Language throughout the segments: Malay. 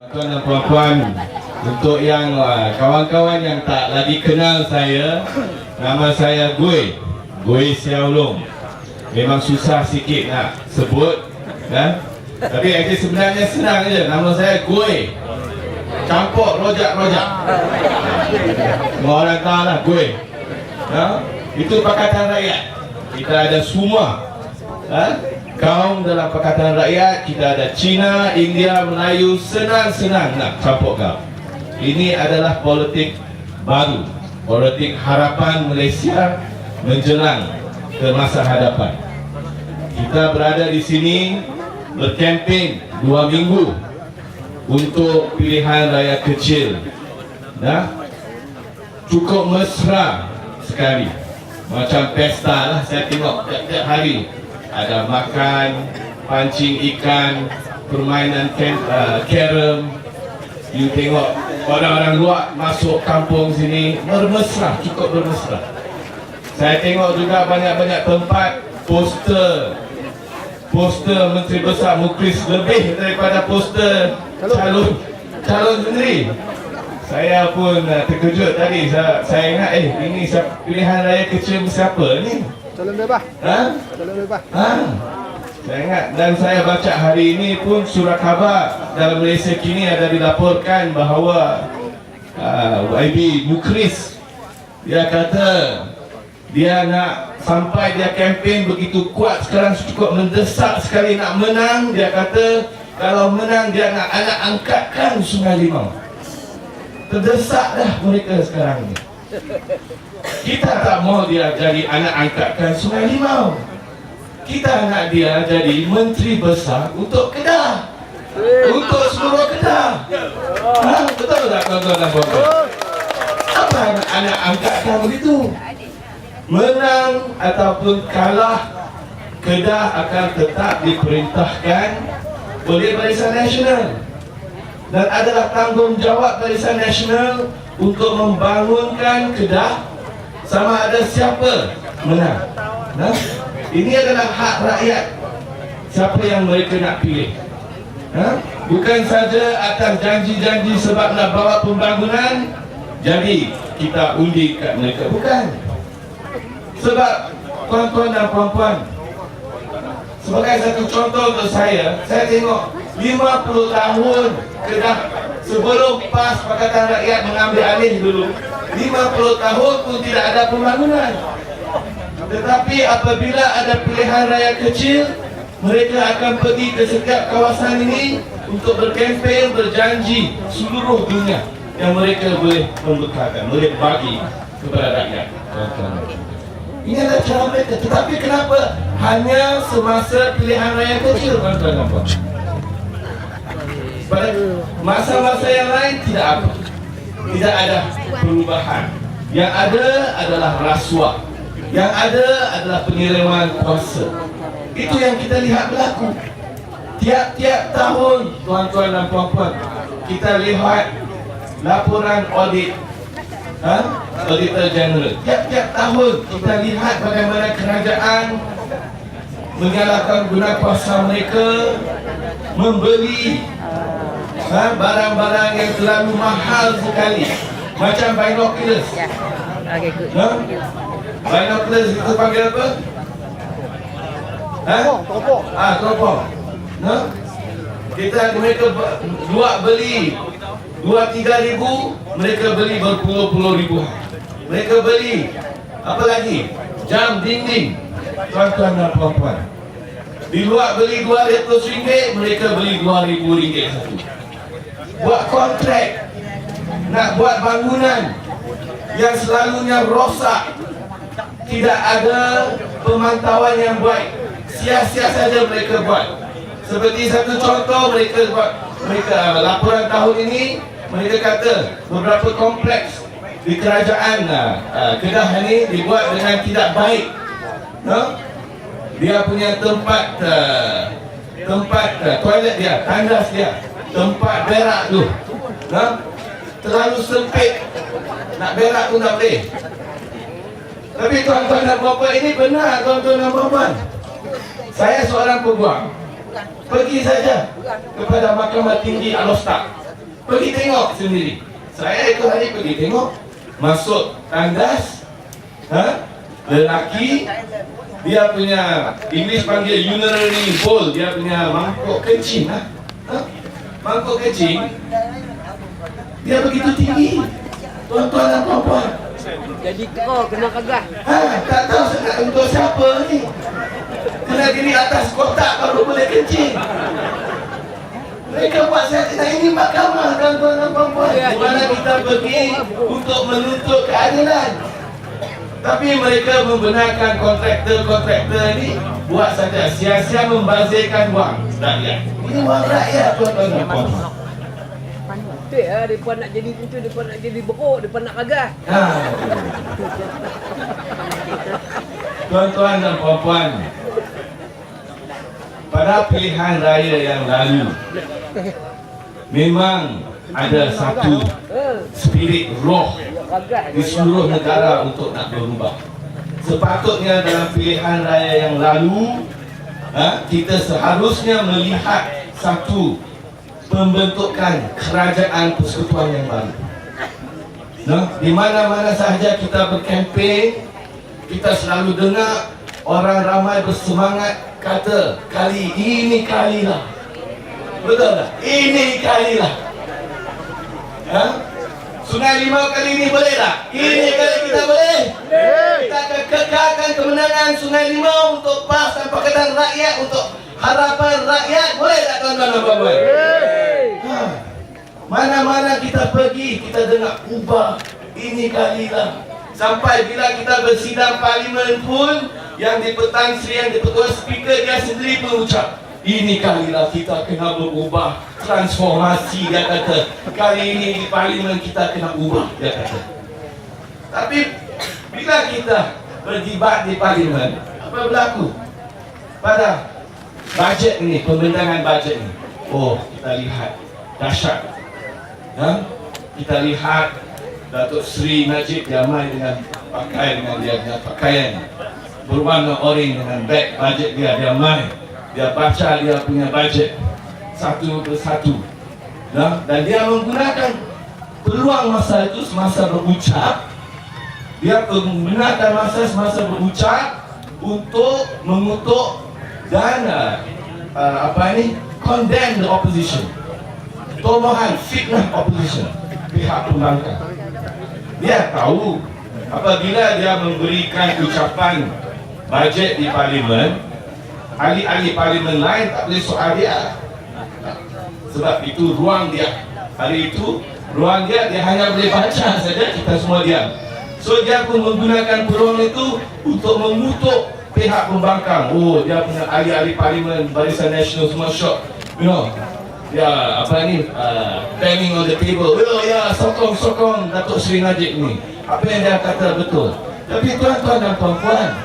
Tuan dan puan-puan, untuk yang kawan-kawan yang tak lagi kenal saya, nama saya Gui Xiao Long. Memang susah sikit nak sebut, kan? Tapi sebenarnya senang je. Nama saya Gui, campur rojak-rojak. Semua orang tahu lah Gui. Itu Pakatan Rakyat. Kita ada semua kaum dalam Pakatan Rakyat. Kita ada Cina, India, Melayu. Senang-senang nak campur kau. Ini adalah politik baru, politik harapan Malaysia menjelang ke masa hadapan. Kita berada di sini berkempen 2 minggu untuk pilihan raya kecil. Cukup mesra sekali, macam pesta lah. Saya tengok tiap-tiap hari ada makan, pancing ikan, permainan carom. You tengok orang-orang luar masuk kampung sini bermesra, cukup bermesra. Saya tengok juga banyak-banyak tempat poster Menteri Besar Mukris lebih daripada poster calon menteri. Saya pun terkejut tadi. Saya ingat ini pilihan raya kecil siapa ni? Calon bebas. Calon bebas. Saya ingat, dan saya baca hari ini pun surat khabar dalam Malaysia kini ada dilaporkan bahawa YB Mukris, dia kata dia nak sampai dia kempen begitu kuat sekarang, cukup mendesak sekali nak menang. Dia kata kalau menang dia nak anak angkatkan Sungai Limau. Terdesak dah mereka sekarang ni. Kita tak mau dia jadi anak angkatkan Sungai Limau. Kita nak dia jadi menteri besar untuk Kedah, untuk seluruh Kedah. Betul tak tuan-tuan dan puan-puan? Apa anak angkatkan begitu? Menang ataupun kalah, Kedah akan tetap diperintahkan oleh Barisan Nasional, dan adalah tanggungjawab Barisan Nasional untuk membangunkan Kedah sama ada siapa menang. Ini adalah hak rakyat, siapa yang mereka nak pilih. Bukan saja atas janji-janji sebab nak bawa pembangunan, jadi kita undi kat mereka. Bukan. Sebab tuan-tuan dan puan-puan, sebagai satu contoh untuk saya tengok 50 tahun Kedah sebelum PAS Pakatan Rakyat mengambil alih dulu, 50 tahun pun tidak ada pembangunan. Tetapi apabila ada pilihan raya kecil, mereka akan pergi ke setiap kawasan ini untuk berkempen, berjanji seluruh dunia yang mereka boleh membekalkan, boleh bagi kepada rakyat. Ini adalah cara mereka. Tetapi kenapa hanya semasa pilihan raya kecil, tuan-tuan dan puan? Pada masa-masa yang lain tidak apa, tidak ada perubahan. Yang ada adalah rasuah, yang ada adalah penyelewengan kuasa. Itu yang kita lihat berlaku tiap-tiap tahun, tuan-tuan dan puan-puan. Kita lihat laporan audit Auditor General. Tiap-tiap tahun kita lihat bagaimana kerajaan menyalahkan guna kuasa mereka, membeli barang-barang yang terlalu mahal sekali, macam binoculars. Binoculars itu panggil apa? Teropong. Mereka beli 2-3 ribu, mereka beli berpuluh-puluh ribu. Mereka beli apa lagi? Jam dinding, tuan-tuan dan puan-puan. Di luar beli RM200, mereka beli RM2,000 satu. Buat kontrak, nak buat bangunan yang selalunya rosak, tidak ada pemantauan yang baik, sia-sia saja mereka buat. Seperti satu contoh, mereka laporan tahun ini, mereka kata beberapa kompleks di kerajaan Kedah ini dibuat dengan tidak baik. Dia punya tempat toilet dia, tandas dia, tempat berak tu terlalu sempit, nak berak pun tak boleh. Tapi tuan-tuan dan puan-puan, ini benar tuan-tuan dan puan-puan. Saya seorang peguam, pergi saja kepada Mahkamah Tinggi Alostak. Pergi tengok sendiri. Saya itu hari pergi tengok. Masuk tandas, lelaki, dia punya English panggil urinary bowl, dia punya mangkuk kencing, mangkuk kencing, dia begitu tinggi, tuan-tuan dan puan-puan. Jadi kau kena kagah. Tak tahu nak untuk siapa ni. Kena diri atas kotak baru boleh kencing. Mereka buat saya kata ini mahkamah, tuan-tuan dan puan-puan. Di mana kita pergi untuk menuntut keadilan. Tapi mereka membenarkan kontraktor ni buat saja, sia-sia membazirkan wang rakyat. Ini wang rakyat, tuan-tuan dan puan-puan. Betul lah, mereka nak jadi itu, mereka nak jadi beruk, mereka nak kagah. Tuan-tuan dan puan-puan, pada pilihan raya yang lalu memang ada satu spirit roh di seluruh negara untuk nak berubah. Sepatutnya dalam pilihan raya yang lalu kita seharusnya melihat satu pembentukan kerajaan persekutuan yang baru. Di mana-mana sahaja kita berkempen, kita selalu dengar orang ramai bersemangat kata kali ini kalilah. Betul tak? Ini kalilah. Sungai Limau kali ini boleh tak? Ini kali kita boleh. Kita akan kekalkan kemenangan Sungai Limau untuk PAS dan Pakatan Rakyat, untuk harapan rakyat. Boleh tak tuan-tuan dan puan-puan? Mana-mana kita pergi, kita dengar ubah. Ini kalilah. Sampai bila kita bersidang parlimen pun, yang di Pertan Sri, yang di Pertua Speaker, dia sendiri mengucap, ini kalilah kita kena berubah, transformasi, dia kata. Kali ini di parlimen kita kena ubah, dia kata. Tapi bila kita berdebat di parlimen, apa berlaku? Pada bajet ini, pembentangan bajet ini, oh kita lihat dahsyat. Kita lihat Datuk Seri Najib dia main dengan dia punya pakaian berwarna oranye dengan beg bajet dia main. Dia baca dia punya bajet satu persatu, dan dia menggunakan peluang masa itu semasa berucap. Dia menggunakan masa berucap untuk mengutuk dan condemn the opposition, tomohan fitnah opposition, pihak pembangkang. Dia tahu apabila dia memberikan ucapan bajet di parlimen, ahli-ahli parlimen lain tak boleh soal dia. Sebab itu ruang dia. Hari itu ruang dia hanya boleh baca saja, kita semua diam. So dia pun menggunakan peluang itu untuk mengutuk pihak pembangkang. Oh, dia punya ahli-ahli parlimen Barisan Nasional semua shock. Ya, banging on the table. Sokong Datuk Seri Najib ni. Apa yang dia kata betul. Tapi tuan-tuan dan puan-puan,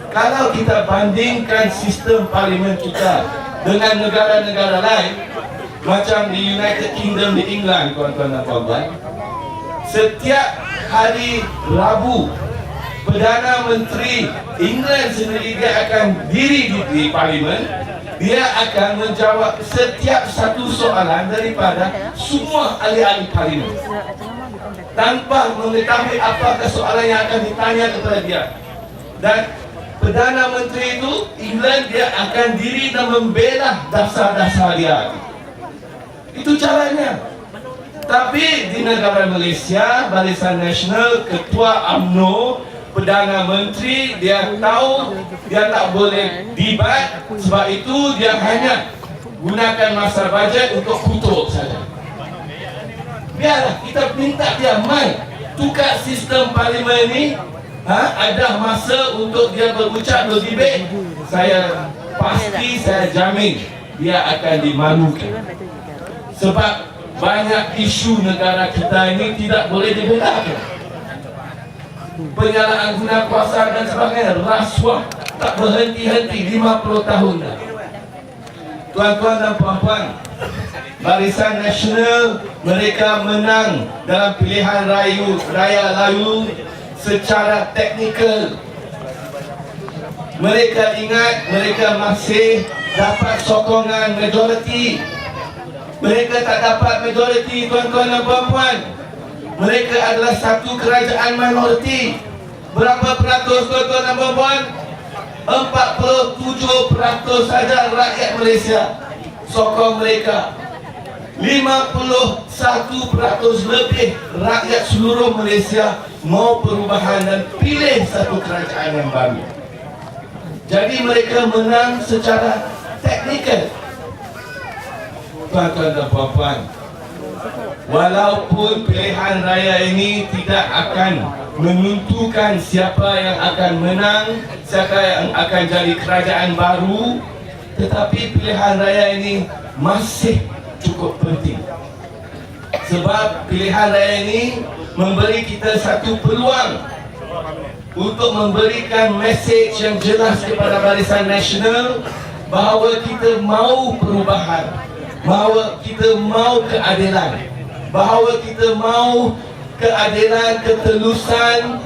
kalau kita bandingkan sistem parlimen kita dengan negara-negara lain, macam di United Kingdom, di England, tuan-tuan dan puan-puan, setiap hari Rabu, Perdana Menteri England sendiri dia akan diri di parlimen. Dia akan menjawab setiap satu soalan daripada semua ahli-ahli parlimen tanpa mengetahui apakah soalan yang akan ditanya kepada dia. Dan Perdana Menteri itu England dia akan diri dan membela dasar-dasar dia. Itu caranya. Tapi di negara Malaysia, Barisan Nasional, Ketua UMNO, Perdana Menteri, dia tahu dia tak boleh debat, sebab itu dia hanya gunakan masa bajet untuk kutuk saja. Biarlah kita minta dia main tukar sistem parlimen ni. Ada masa untuk dia berucap, berdebat. Saya pasti, saya jamin dia akan dimalukan. Sebab banyak isu negara kita ini tidak boleh dibelakang. Penyalahan guna kuasa dan sebagainya, rasuah tak berhenti-henti 50 tahun dah. Tuan-tuan dan puan-puan, Barisan Nasional mereka menang dalam pilihan raya lalu secara teknikal. Mereka ingat mereka masih dapat sokongan majoriti. Mereka tak dapat majoriti, tuan-tuan dan puan-puan. Mereka adalah satu kerajaan minoriti. Berapa peratus, tuan-tuan dan puan-puan? 47% saja rakyat Malaysia sokong mereka. 51% lebih rakyat seluruh Malaysia mau perubahan dan pilih satu kerajaan yang baru. Jadi mereka menang secara teknikal. Tuan-tuan dan puan-puan, walaupun pilihan raya ini tidak akan menentukan siapa yang akan menang, siapa yang akan jadi kerajaan baru, tetapi pilihan raya ini masih cukup penting. Sebab pilihan raya ini memberi kita satu peluang untuk memberikan mesej yang jelas kepada Barisan Nasional bahawa kita mau perubahan, bahawa kita mau keadilan, bahawa kita mau keadilan, ketelusan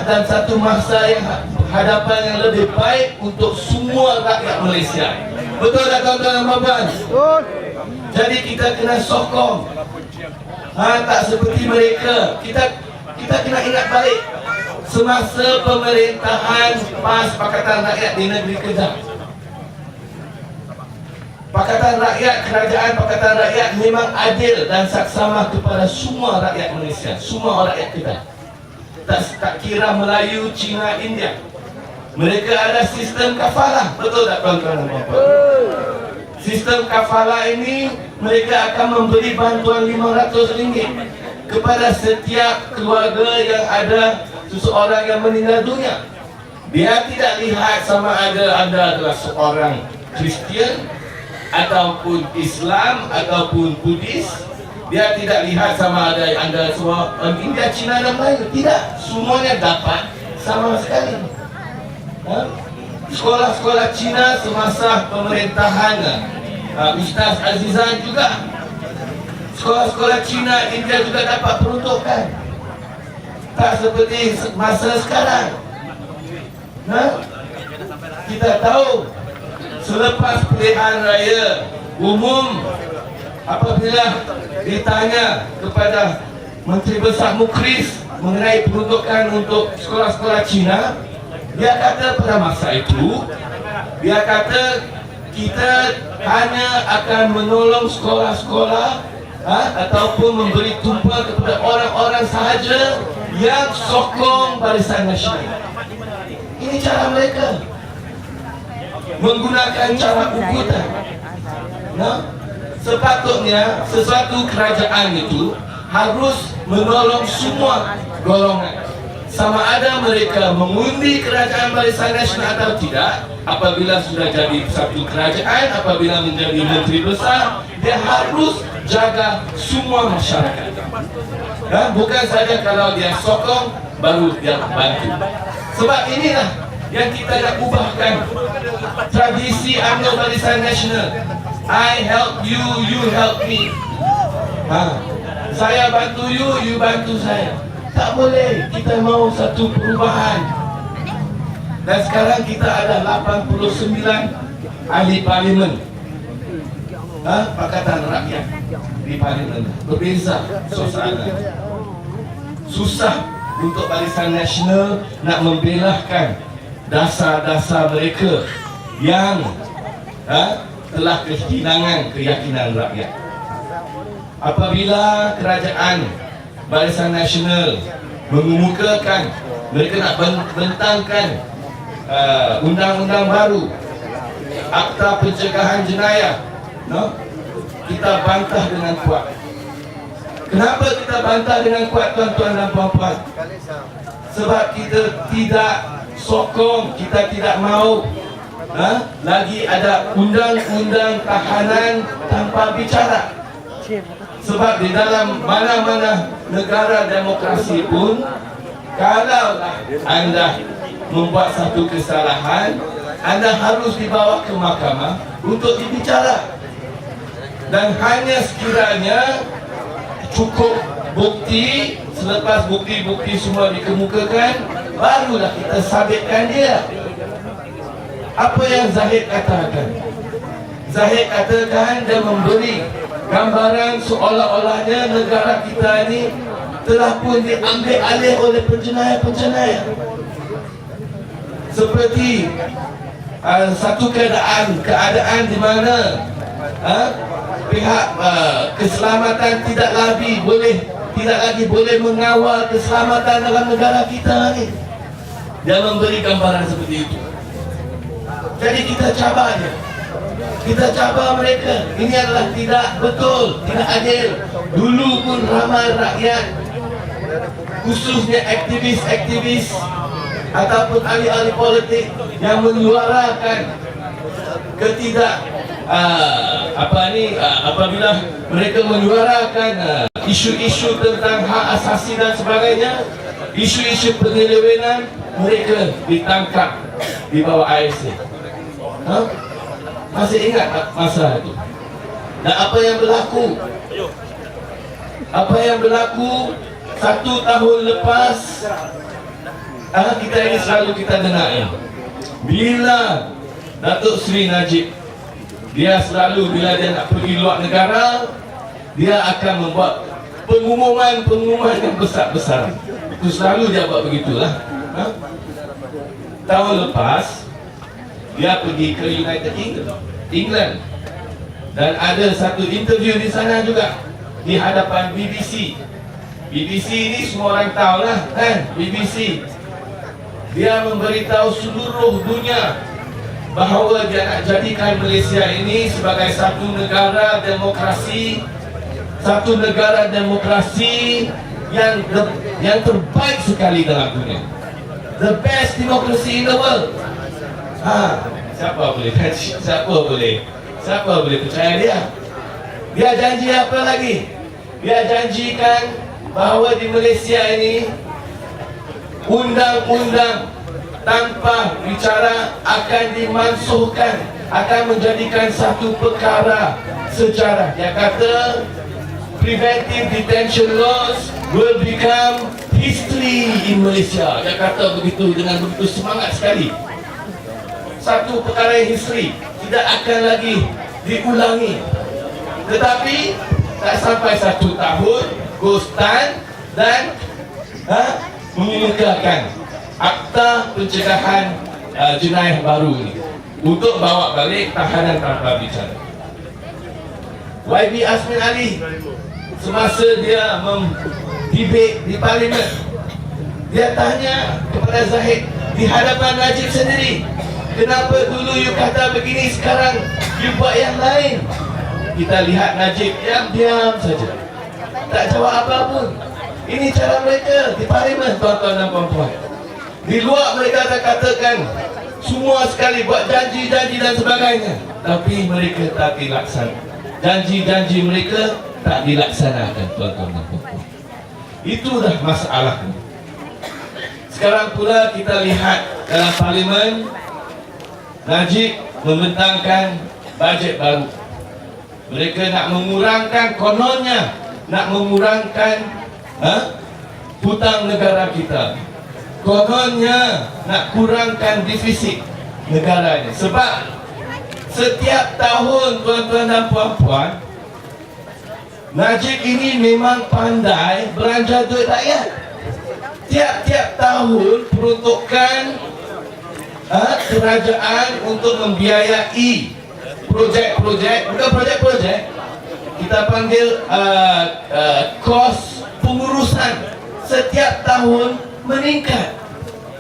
dan satu masa yang hadapan yang lebih baik untuk semua rakyat Malaysia. Betul tak tuan-tuan dan puan-puan? Betul. Jadi kita kena sokong. Tak seperti mereka. Kita kena ingat balik semasa pemerintahan PAS Pakatan Rakyat di Negeri Kedah. Pakatan Rakyat, Kerajaan Pakatan Rakyat memang adil dan saksama kepada semua rakyat Malaysia, semua rakyat kita. Tak kira Melayu, Cina, India. Mereka ada sistem kafalah. Betul tak tuan-tuan dan puan-puan? Sistem kafalah ini mereka akan memberi bantuan RM500 kepada setiap keluarga yang ada seseorang yang meninggal dunia. Dia tidak lihat sama ada anda adalah seorang Kristian ataupun Islam ataupun Buddhis. Dia tidak lihat sama ada anda semua India, Cina dan Melayu. Tidak, semuanya dapat sama sekali. Sekolah-sekolah Cina semasa pemerintahan Ustaz Azizan juga, sekolah-sekolah Cina, India juga dapat peruntukan. Tak seperti masa sekarang. Kita tahu selepas pilihan raya umum, apabila ditanya kepada Menteri Besar Mukhris mengenai peruntukan untuk sekolah-sekolah Cina, dia kata pada masa itu, dia kata kita hanya akan menolong sekolah-sekolah ataupun memberi tumpuan kepada orang-orang sahaja yang sokong Barisan Nasional. Ini cara mereka menggunakan cara ukutan. Sepatutnya sesuatu kerajaan itu harus menolong semua golongan. Sama ada mereka mengundi kerajaan Barisan Nasional atau tidak. Apabila sudah jadi satu kerajaan, apabila menjadi menteri besar, dia harus jaga semua masyarakat. Bukan saja kalau dia sokong, baru dia bantu. Sebab inilah yang kita nak ubahkan tradisi UMNO Barisan Nasional. I help you, you help me. Saya bantu you, you bantu saya. Tak boleh, kita mau satu perubahan. Dan sekarang kita ada 89 ahli parlimen, Pakatan Rakyat di parlimen. Berbeza suasana. Susah untuk Barisan Nasional nak membelahkan dasar-dasar mereka yang telah kehilangan keyakinan rakyat. Apabila kerajaan Barisan Nasional mengemukakan mereka nak bentangkan undang-undang baru, Akta Pencegahan Jenayah, kita bantah dengan kuat. Kenapa kita bantah dengan kuat, tuan-tuan dan puan-puan? Sebab kita tidak sokong, kita tidak mau lagi ada undang-undang tahanan tanpa bicara. Sebab di dalam mana-mana negara demokrasi pun, kalau anda membuat satu kesalahan, anda harus dibawa ke mahkamah untuk dibicara. Dan hanya sekiranya cukup bukti, selepas bukti-bukti semua dikemukakan, barulah kita sabitkan dia. Apa yang Zahid katakan? Zahid katakan dia memberi gambaran seolah-olahnya negara kita ini telah pun diambil alih oleh penjenayah-penjenayah. Seperti satu keadaan di mana pihak keselamatan tidak lagi boleh mengawal keselamatan dalam negara kita ni. Dia memberi gambaran seperti itu. Jadi kita cabar dia. Kita cabar mereka. Ini adalah tidak betul, tidak adil. Dulu pun ramai rakyat, khususnya aktivis-aktivis ataupun ahli-ahli politik yang menyuarakan apabila mereka menyuarakan isu-isu tentang hak asasi dan sebagainya, isu-isu penyelewengan, mereka ditangkap di bawah ASC. Masih ingat masa itu? Dan apa yang berlaku? Apa yang berlaku 1 tahun lepas? Kita ini selalu kita dengar ya. Bila Datuk Seri Najib, dia selalu bila dia nak pergi luar negara, dia akan membuat pengumuman yang besar-besaran. Itu selalu dia buat begitulah. Tahun lepas dia pergi ke United Kingdom, England, dan ada satu interview di sana juga di hadapan BBC. BBC ini semua orang tahu lah kan, BBC. Dia memberitahu seluruh dunia bahawa dia nak jadikan Malaysia ini sebagai satu negara demokrasi, yang terbaik sekali dalam dunia. The best democracy in the world. Siapa boleh percaya dia? Dia janji apa lagi? Dia janjikan bahawa di Malaysia ini undang-undang tanpa bicara akan dimansuhkan, akan menjadikan satu perkara sejarah. Dia kata preventive detention laws will become history in Malaysia. Dia kata begitu dengan begitu semangat sekali. Satu perkara yang history, tidak akan lagi diulangi. Tetapi tak sampai 1 tahun, Gostan dan mengemukakan Akta Pencegahan Jenayah baru ini untuk bawa balik tahanan tanpa bicara. YB Azmin Ali semasa dia debate di parlimen, dia tanya kepada Zahid di hadapan Najib sendiri, kenapa dulu you kata begini, sekarang you buat yang lain? Kita lihat Najib diam-diam saja, tak jawab apa pun. Ini cara mereka di parlimen, tuan-tuan dan puan-puan. Di luar mereka akan katakan semua sekali buat janji-janji dan sebagainya, tapi mereka tak dilaksanakan. Janji-janji mereka tak dilaksanakan, tuan-tuan dan puan-puan. Itulah masalahnya. Sekarang pula kita lihat dalam parlimen, Najib membentangkan bajet baru. Mereka nak mengurangkan, kononnya nak mengurangkan hutang negara kita. Kononnya nak kurangkan defisit negara ini. Sebab setiap tahun, tuan-tuan dan puan-puan, Najib ini memang pandai belanja duit rakyat. Tiap-tiap tahun peruntukan kerajaan untuk membiayai projek-projek, bukan projek-projek, kita panggil kos pengurusan setiap tahun meningkat.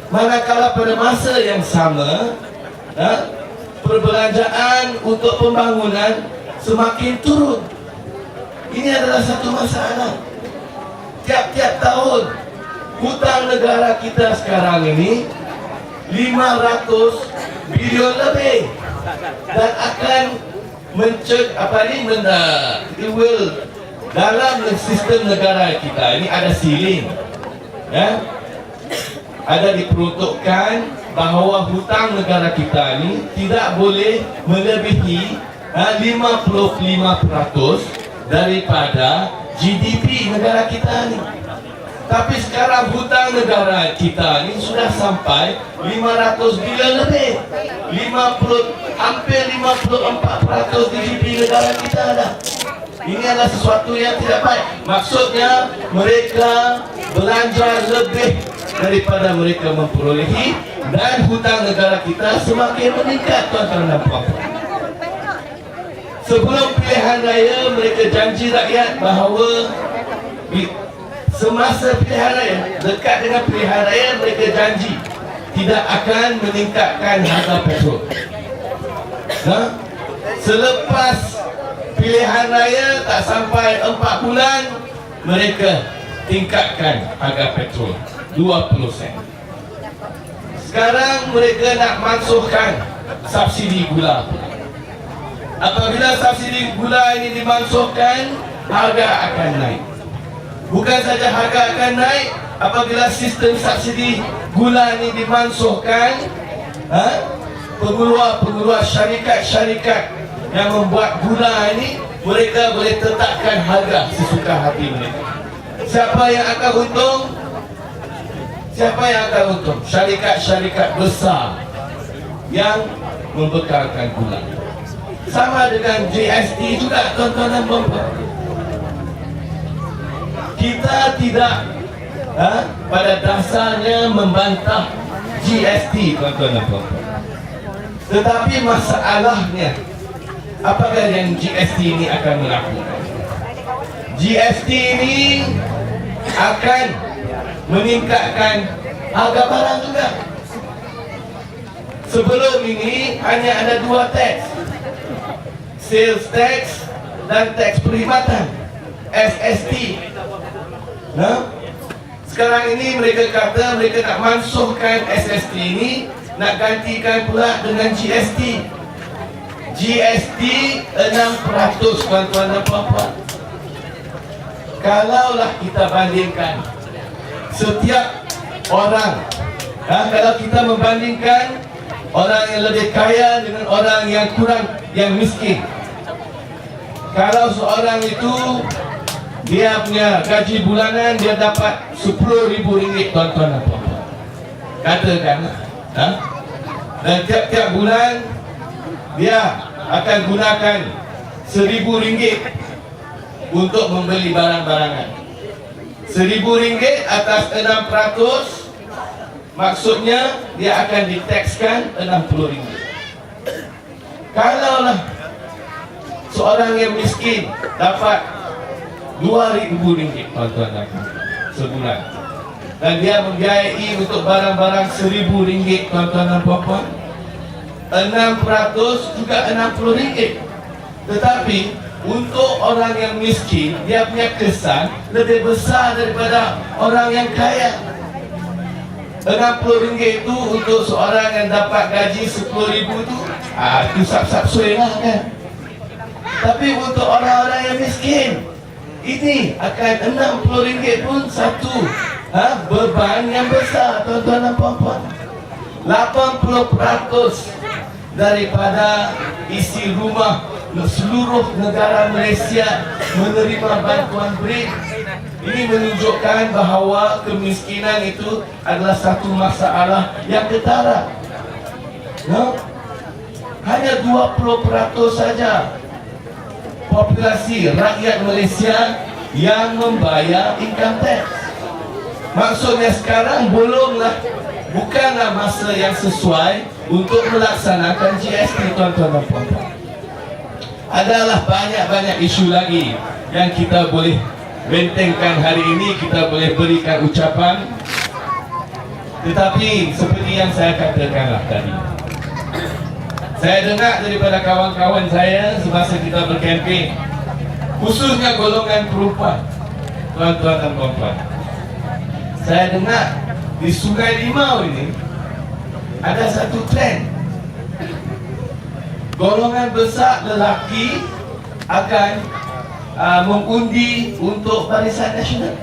Manakala pada masa yang sama perbelanjaan untuk pembangunan semakin turun. Ini adalah satu masalah. Tiap-tiap tahun hutang negara kita sekarang ini 500 bilion lebih, dan akan dalam sistem negara kita ini ada ceiling, ada diperuntukkan bahawa hutang negara kita ini tidak boleh melebihi 55% daripada GDP negara kita ini. Tapi sekarang hutang negara kita ini sudah sampai 500 bilion lebih, hampir 54% GDP negara kita dah. Ini adalah sesuatu yang tidak baik. Maksudnya mereka belanja lebih daripada mereka memperolehi, dan hutang negara kita semakin meningkat, tuan-tuan dan puan-puan. Sebelum pilihan raya, mereka janji rakyat bahawa semasa pilihan raya, dekat dengan pilihan raya, mereka janji tidak akan meningkatkan harga petrol. Selepas pilihan raya tak sampai 4 bulan, mereka tingkatkan harga petrol 20 sen. Sekarang mereka nak mansuhkan subsidi gula. Apabila subsidi gula ini dimansuhkan, harga akan naik. Bukan saja harga akan naik, apabila sistem subsidi gula ini dimansuhkan, pengeluar syarikat-syarikat yang membuat gula ini, mereka boleh tetapkan harga sesuka hati mereka. Siapa yang akan untung? Siapa yang akan untung? Syarikat-syarikat besar yang membekalkan gula. Sama dengan GST juga, tuan-tuan dan puan-puan. Kita tidak pada dasarnya membantah GST, tuan-tuan dan puan-puan. Tetapi masalahnya, apakah yang GST ini akan melakukan? GST ini akan meningkatkan harga barang juga. Sebelum ini hanya ada 2 teks, sales tax dan teks perkhidmatan, SST. Sekarang ini mereka kata mereka nak mansuhkan SST ini, nak gantikan pula dengan GST. GST 6%, tuan-tuan dan puan-puan. Kalaulah kita bandingkan setiap orang, kalau kita membandingkan orang yang lebih kaya dengan orang yang kurang, yang miskin. Kalau seorang itu dia punya gaji bulanan, dia dapat RM10,000, tuan-tuan dan puan-puan. Katakan, dan tiap-tiap bulan dia akan gunakan RM1,000 untuk membeli barang-barangan. RM1,000 atas 6%, maksudnya dia akan ditekskan RM60. Kalaulah seorang yang miskin dapat RM2,000, tuan-tuan dan puan, sebulan, dan dia membiayai untuk barang-barang RM1,000, tuan-tuan dan puan, 6% juga RM60. Tetapi untuk orang yang miskin, dia punya kesan lebih besar daripada orang yang kaya. RM60 itu untuk seorang yang dapat gaji RM10,000 itu sap-sap suai lah kan. Tapi untuk orang-orang yang miskin, ini akan RM60 pun satu beban yang besar, tuan-tuan dan puan-puan. 80% daripada isi rumah seluruh negara Malaysia menerima bantuan BRIC. Ini menunjukkan bahawa kemiskinan itu adalah satu masalah yang ketara. Hanya 20% saja populasi rakyat Malaysia yang membayar income tax. Maksudnya sekarang bukanlah masa yang sesuai untuk melaksanakan GST, tuan-tuan dan puan-puan. Adalah banyak-banyak isu lagi yang kita boleh bentengkan hari ini, kita boleh berikan ucapan. Tetapi seperti yang saya katakanlah tadi, saya dengar daripada kawan-kawan saya semasa kita berkempen, khususnya golongan perempuan, tuan-tuan dan puan-puan. Saya dengar di Sungai Limau ini ada satu trend. Golongan besar lelaki akan mengundi untuk Barisan Nasional.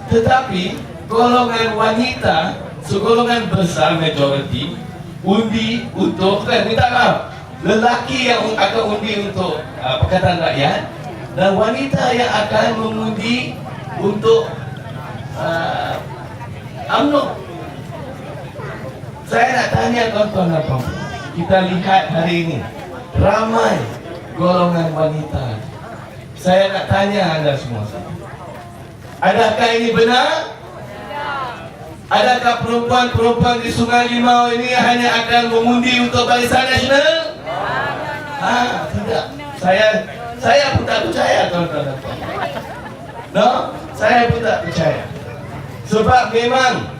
Tetapi golongan wanita, segolongan besar majoriti, undi untuk, minta maaf, lelaki yang akan undi untuk Pakatan Rakyat, dan wanita yang akan mengundi untuk UMNO. Saya nak tanya tuan-tuan dan puan-puan, kita lihat hari ini ramai golongan wanita Saya nak tanya anda semua, adakah ini benar? Adakah perempuan-perempuan di Sungai Limau ini hanya akan mengundi untuk Barisan Nasional? Tidak. Saya pun tak percaya, tuan-tuan. No, saya pun tak percaya. Sebab memang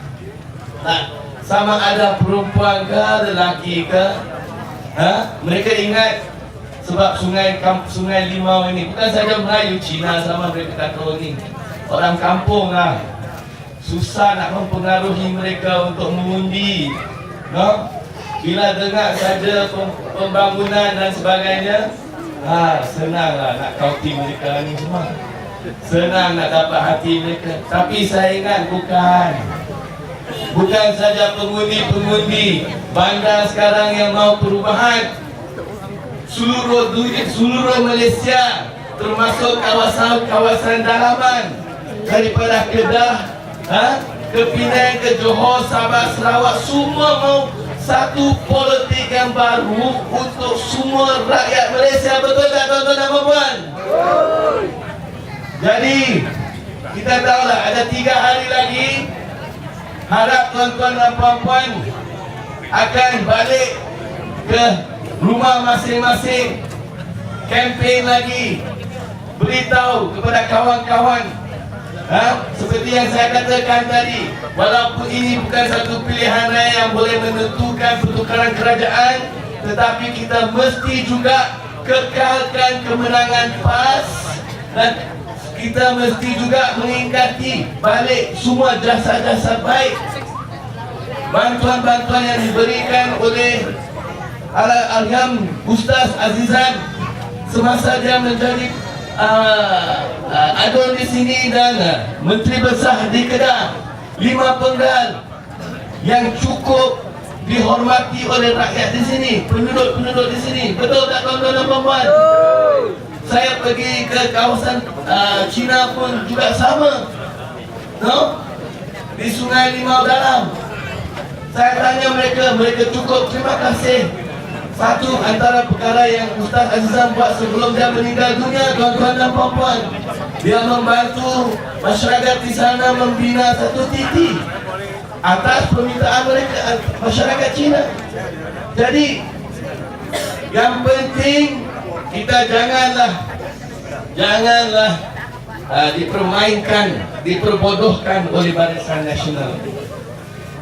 sama ada perempuan ke lelaki ke, mereka ingat sebab Sungai Limau ini bukan saja Melayu, Cina sama mereka kata ni orang kampung lah. Susah nak mempengaruhi mereka untuk mengundi, no? Bila dengar saja pembangunan dan sebagainya, senanglah nak kauti mereka ni semua. Senang nak dapat hati mereka. Tapi saya ingat bukan saja pengundi-pengundi bandar sekarang yang mau perubahan. Seluruh dunia, seluruh Malaysia, termasuk kawasan dalaman daripada Kedah, ke Penang, ke Johor, Sabah, Sarawak, semua mau satu politik yang baru untuk semua rakyat Malaysia. Betul tak tuan-tuan dan puan-puan? Jadi kita tahulah ada 3 hari lagi. Harap tuan-tuan dan puan-puan akan balik ke rumah masing-masing, kempen lagi, beritahu kepada kawan-kawan, seperti yang saya katakan tadi, walaupun ini bukan satu pilihan raya yang boleh menentukan pertukaran kerajaan, tetapi kita mesti juga kekalkan kemenangan PAS, dan kita mesti juga mengingkati balik semua jasa-jasa baik, bantuan-bantuan yang diberikan oleh Al-Alham Ustaz Azizan semasa dia menjadi adun di sini dan Menteri Besar di Kedah. 5 penggal yang cukup dihormati oleh rakyat di sini, penduduk-penduduk di sini. Betul tak tuan-tuan dan puan-puan? Saya pergi ke kawasan Cina pun juga sama, no? Di Sungai Limau Dalam. Saya tanya mereka cukup. Terima kasih. Satu antara perkara yang Ustaz Azizan buat sebelum dia meninggal dunia, tuan-tuan dan puan-puan, dia membantu masyarakat di sana membina satu titik atas permintaan mereka, masyarakat Cina. Jadi yang penting kita janganlah dipermainkan, diperbodohkan oleh Barisan Nasional.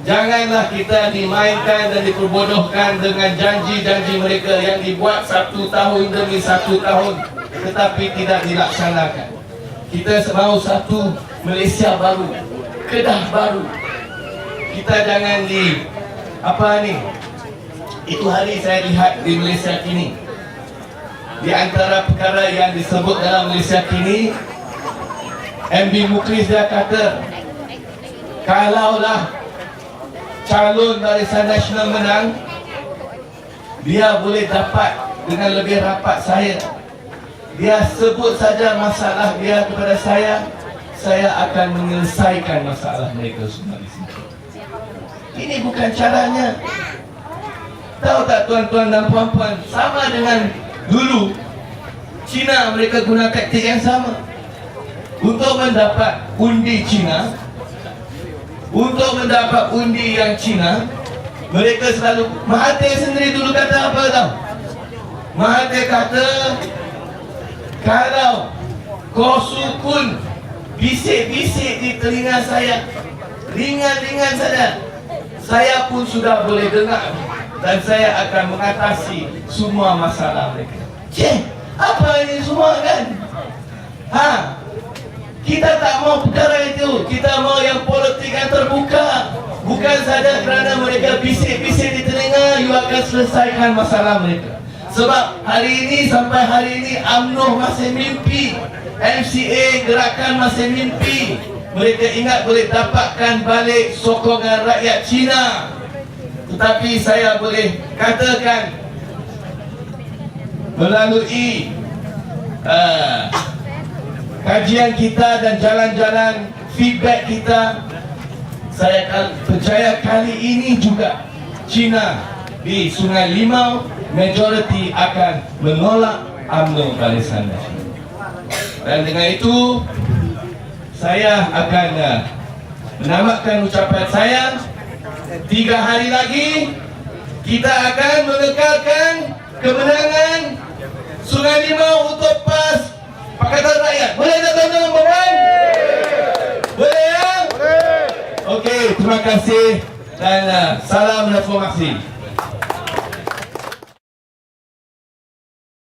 Janganlah kita dimainkan dan diperbodohkan dengan janji-janji mereka yang dibuat 1 tahun demi 1 tahun tetapi tidak dilaksanakan. Kita mau satu Malaysia baru, Kedah baru. Kita jangan itu hari saya lihat di Malaysia kini, di antara perkara yang disebut dalam Malaysia kini, MB Mukhlis dia kata, kalaulah calon Barisan Nasional menang, dia boleh dapat dengan lebih rapat saya. Dia sebut saja masalah dia kepada saya akan menyelesaikan masalah mereka semua di sini. Ini bukan caranya. Tahu tak tuan-tuan dan puan-puan, sama dengan dulu Cina, mereka guna taktik yang sama. Untuk mendapat undi Cina, untuk mendapat undi yang Cina, mereka selalu, Mahathir sendiri dulu kata apa tahu? Mahathir kata, kalau kau sukun bisik-bisik di telinga saya, ringan-ringan saja, saya pun sudah boleh dengar dan saya akan mengatasi semua masalah mereka. Apa ini semua kan? Kita tak mau perkara itu. Kita mau yang politik yang terbuka. Bukan saja kerana mereka bisik-bisik di telinga, you akan selesaikan masalah mereka. Sebab hari ini, sampai hari ini, UMNO masih mimpi, MCA gerakan masih mimpi. Mereka ingat boleh dapatkan balik sokongan rakyat Cina. Tetapi saya boleh katakan melalui kajian kita dan jalan-jalan feedback kita, saya percaya kali ini juga Cina di Sungai Limau majoriti akan menolak UMNO Barisan Nasional. Dan dengan itu saya akan menamatkan ucapan saya. 3 hari lagi kita akan mengekalkan kemenangan Sungai Limau untuk PAS Pakatan Rakyat. Boleh tak tuan-tuan? Boleh ya? Okey, terima kasih dan salam reformasi.